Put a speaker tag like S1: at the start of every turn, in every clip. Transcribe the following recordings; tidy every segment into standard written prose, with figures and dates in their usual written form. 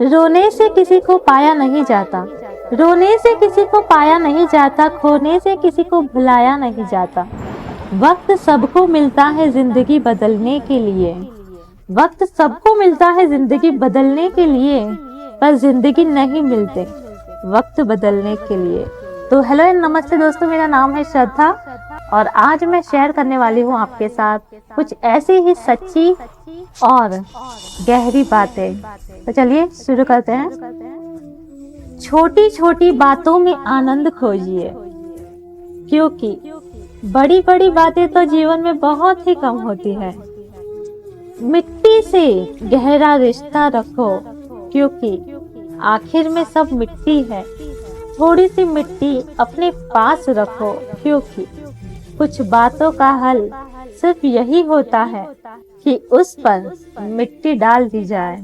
S1: रोने से किसी को पाया नहीं जाता, रोने से किसी को पाया नहीं जाता, खोने से किसी को भुलाया नहीं जाता। वक्त सबको मिलता है जिंदगी बदलने के लिए, वक्त सबको मिलता है जिंदगी बदलने के लिए, पर जिंदगी नहीं मिलते वक्त बदलने के लिए। तो हेलो एंड नमस्ते दोस्तों, मेरा नाम है श्रद्धा और आज मैं शेयर करने वाली हूँ आपके साथ कुछ ऐसी ही सच्ची और गहरी बातें। तो चलिए शुरू करते हैं। छोटी छोटी बातों में आनंद खोजिए, क्योंकि बड़ी बड़ी बातें तो जीवन में बहुत ही कम होती है। मिट्टी से गहरा रिश्ता रखो, क्योंकि आखिर में सब मिट्टी है। थोड़ी सी मिट्टी अपने पास रखो, क्योंकि कुछ बातों का हल सिर्फ यही होता है कि उस पर मिट्टी डाल दी जाए।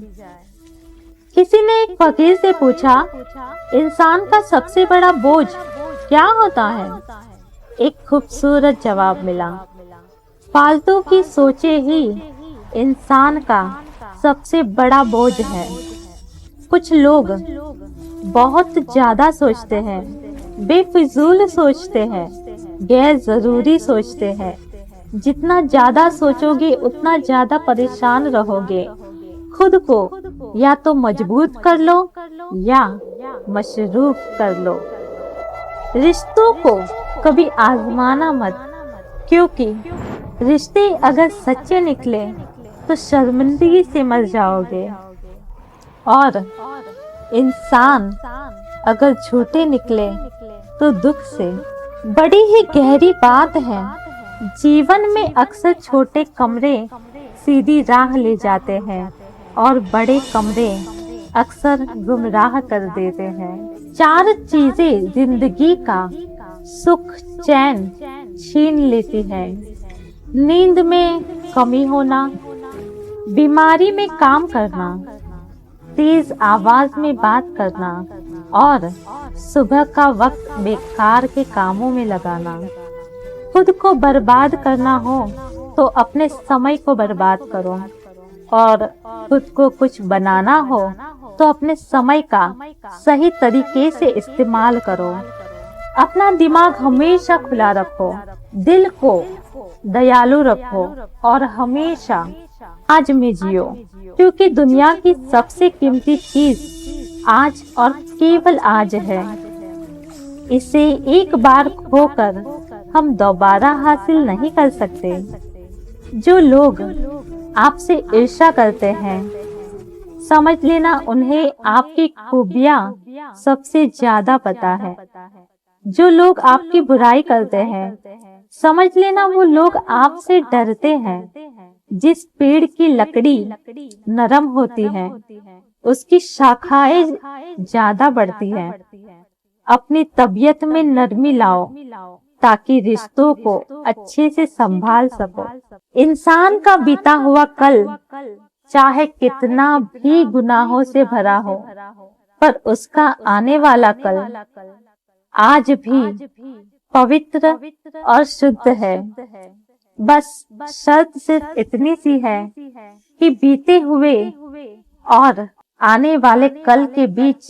S1: किसी ने एक फकीर से पूछा, इंसान का सबसे बड़ा बोझ क्या होता है? एक खूबसूरत जवाब मिला, फालतू की सोचे ही इंसान का सबसे बड़ा बोझ है। कुछ लोग बहुत ज्यादा सोचते हैं, बेफिजूल सोचते हैं, गैर जरूरी सोचते हैं। जितना ज्यादा सोचोगे उतना ज्यादा परेशान रहोगे। खुद को या तो मजबूत कर लो या मशरूफ कर लो। रिश्तों को कभी आजमाना मत, क्योंकि रिश्ते अगर सच्चे निकले तो शर्मिंदगी से मर जाओगे, और इंसान अगर झूठे निकले तो दुख से। बड़ी ही गहरी बात है, जीवन में अक्सर छोटे कमरे सीधी राह ले जाते हैं और बड़े कमरे अक्सर गुमराह कर देते हैं। 4 चीजें जिंदगी का सुख चैन छीन लेती है। नींद में कमी होना, बीमारी में काम करना, तेज आवाज में बात करना और सुबह का वक्त बेकार के कामों में लगाना। खुद को बर्बाद करना हो तो अपने समय को बर्बाद करो, और खुद को कुछ बनाना हो तो अपने समय का सही तरीके से इस्तेमाल करो। अपना दिमाग हमेशा खुला रखो, दिल को दयालु रखो और हमेशा आज में जियो, क्योंकि दुनिया की सबसे कीमती चीज आज और केवल आज है। इसे एक बार खोकर हम दोबारा हासिल नहीं कर सकते। जो लोग आपसे ईर्ष्या करते हैं, समझ लेना उन्हें आपकी खूबियां सबसे ज्यादा पता है। जो लोग आपकी बुराई करते हैं, समझ लेना वो लोग आपसे डरते हैं। जिस पेड़ की लकड़ी नरम होती है, उसकी शाखाएं ज्यादा बढ़ती हैं। अपनी तबीयत में नरमी लाओ ताकि रिश्तों को अच्छे से संभाल सको। इंसान का बीता हुआ कल चाहे कितना भी गुनाहों से भरा हो, पर उसका आने वाला कल आज भी पवित्र और शुद्ध है। बस शर्त सिर्फ इतनी सी है कि बीते हुए और आने वाले कल के बीच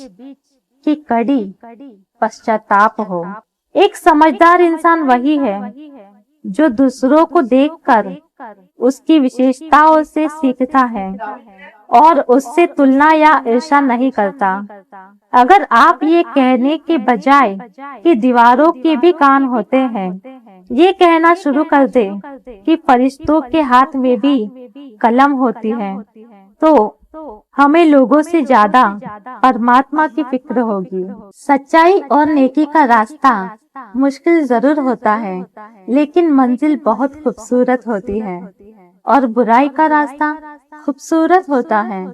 S1: की कड़ी पश्चाताप हो। एक समझदार इंसान वही है जो दूसरों को देखकर उसकी विशेषताओं से सीखता है और उससे तुलना या ईर्ष्या नहीं करता। अगर आप ये कहने के बजाय कि दीवारों के भी कान होते हैं, ये कहना शुरू कर दे कि फरिश्तों के हाथ में भी कलम होती है, तो हमें लोगों से ज्यादा परमात्मा की फिक्र होगी। सच्चाई और नेकी का रास्ता मुश्किल जरूर होता है, लेकिन मंजिल बहुत खूबसूरत होती है। और बुराई का रास्ता खूबसूरत होता है,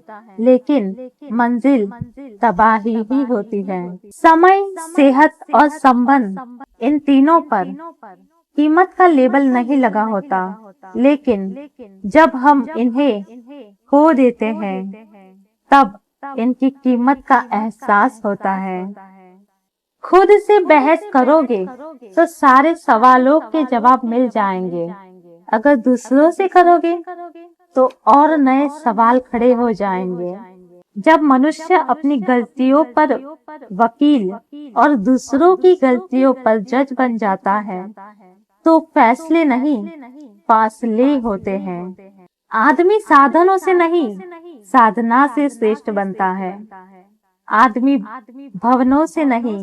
S1: लेकिन मंजिल तबाही ही होती है। समय, सेहत और संबंध, इन तीनों पर कीमत का लेबल नहीं लगा होता, लेकिन जब हम इन्हें खो देते हैं तब इनकी कीमत का एहसास होता है। खुद से बहस करोगे तो सारे सवालों के जवाब मिल जाएंगे। अगर दूसरों से करोगे तो और नए सवाल खड़े हो जाएंगे। जब मनुष्य अपनी गलतियों पर वकील और दूसरों की गलतियों पर जज बन जाता है तो फैसले नहीं फासले होते हैं। आदमी साधनों से नहीं साधना से श्रेष्ठ बनता है। आदमी भवनों से नहीं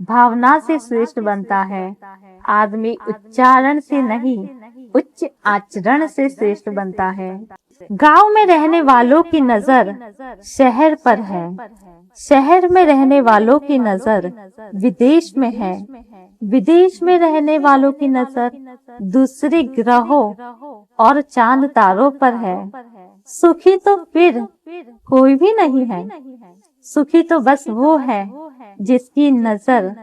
S1: भावना से श्रेष्ठ बनता है। आदमी उच्चारण से नहीं उच्च आचरण से श्रेष्ठ बनता है। गांव में रहने वालों की नजर शहर पर है, शहर में रहने वालों की नजर विदेश में है, विदेश में रहने वालों की नजर दूसरे ग्रहों और चांद तारों पर है। सुखी तो फिर कोई भी नहीं है, सुखी तो बस वो है जिसकी नजर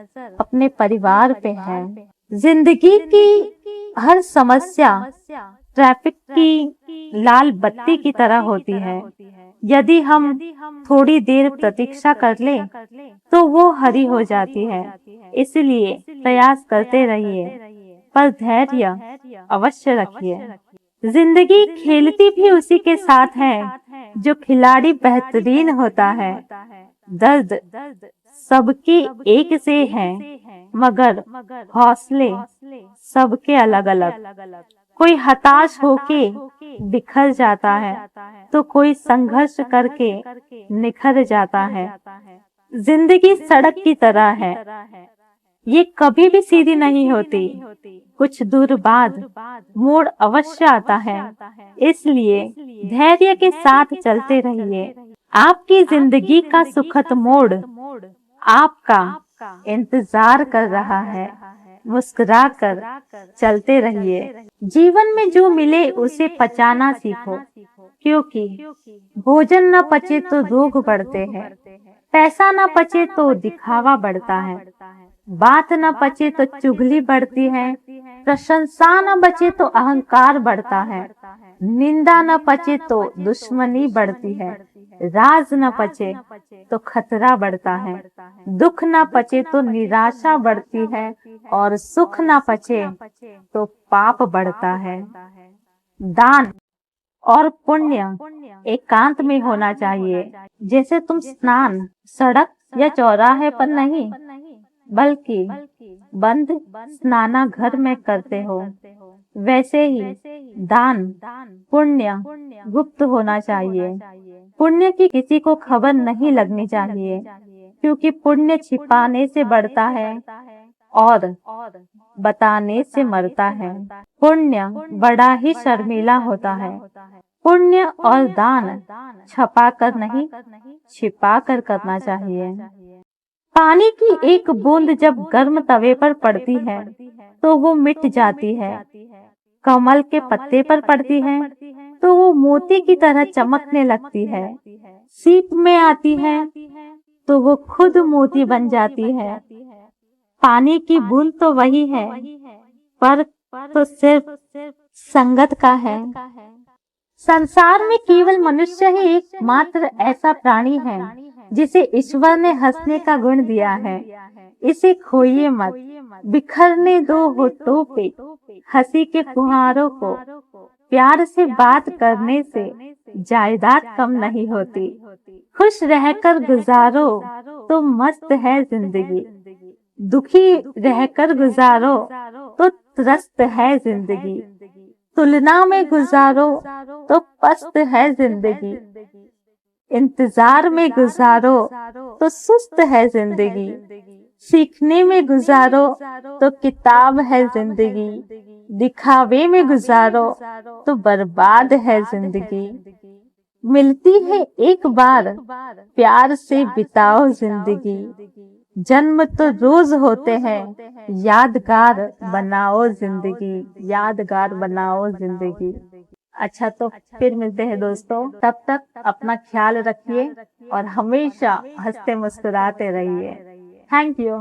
S1: अपने परिवार पे है। जिंदगी की हर समस्या ट्रैफिक की लाल बत्ती की तरह होती है। यदि हम थोड़ी देर प्रतीक्षा कर ले तो वो हरी हो जाती है। इसलिए प्रयास करते रहिए पर धैर्य अवश्य रखिए। जिंदगी खेलती भी उसी के साथ है जो खिलाड़ी बेहतरीन होता है। दर्द सबके एक से है मगर हौसले सबके अलग अलग। कोई हताश होके बिखर जाता है तो कोई संघर्ष करके निखर जाता है। जिंदगी सड़क की तरह है, ये कभी भी सीधी नहीं होती। कुछ दूर बाद मोड़ अवश्य आता है, इसलिए धैर्य के साथ चलते रहिए। आपकी जिंदगी का सुखद मोड़ आपका इंतजार कर रहा है। मुस्कुराकर चलते रहिए। जीवन में जो मिले उसे पचाना सीखो, क्योंकि भोजन न पचे तो रोग बढ़ते हैं, पैसा न पचे तो दिखावा बढ़ता है, बात न पचे तो चुगली बढ़ती है, प्रशंसा न बचे तो अहंकार बढ़ता है, निंदा न पचे तो दुश्मनी बढ़ती है, राज न पचे तो खतरा बढ़ता है, दुख न पचे तो निराशा बढ़ती है और सुख न पचे तो पाप बढ़ता है। दान और पुण्य एकांत में होना चाहिए। जैसे तुम स्नान सड़क या चौराहे पर नहीं बल्कि बंद स्नानाघर में करते हो, वैसे ही दान पुण्य गुप्त होना चाहिए। पुण्य की किसी को खबर नहीं लगनी चाहिए, क्योंकि पुण्य छिपाने से बढ़ता है और बताने से मरता है। पुण्य बड़ा ही शर्मीला होता है। पुण्य और दान छपा कर नहीं छिपा कर करना चाहिए। पानी की एक बूंद जब गर्म तवे पर पड़ती है तो वो मिट जाती है। कमल के पत्ते पर पड़ती है तो वो मोती की तरह चमकने लगती है। सीप में आती है तो वो खुद मोती बन जाती है। पानी की बूंद तो वही है, पर तो सिर्फ संगत का है। संसार में केवल मनुष्य ही एकमात्र ऐसा प्राणी है जिसे ईश्वर ने हंसने का गुण दिया है। इसे खोइए मत, बिखरने दो होठों पे हंसी के फुहारों को। प्यार से बात करने से जायदाद कम नहीं होती। खुश रहकर गुजारो तो मस्त है जिंदगी, दुखी रहकर गुजारो तो त्रस्त है जिंदगी। तुलना में गुजारो तो पस्त है जिंदगी, इंतजार में गुजारो तो सुस्त है जिंदगी, सीखने में गुजारो तो किताब है जिंदगी, दिखावे में गुजारो तो बर्बाद है जिंदगी। मिलती है एक बार, प्यार से बिताओ जिंदगी। जन्म तो रोज होते हैं, यादगार बनाओ जिंदगी, यादगार बनाओ जिंदगी। अच्छा, तो फिर मिलते हैं दोस्तों। तब तक अपना ख्याल रखिए और हमेशा हंसते मुस्कुराते रहिए। Thank you.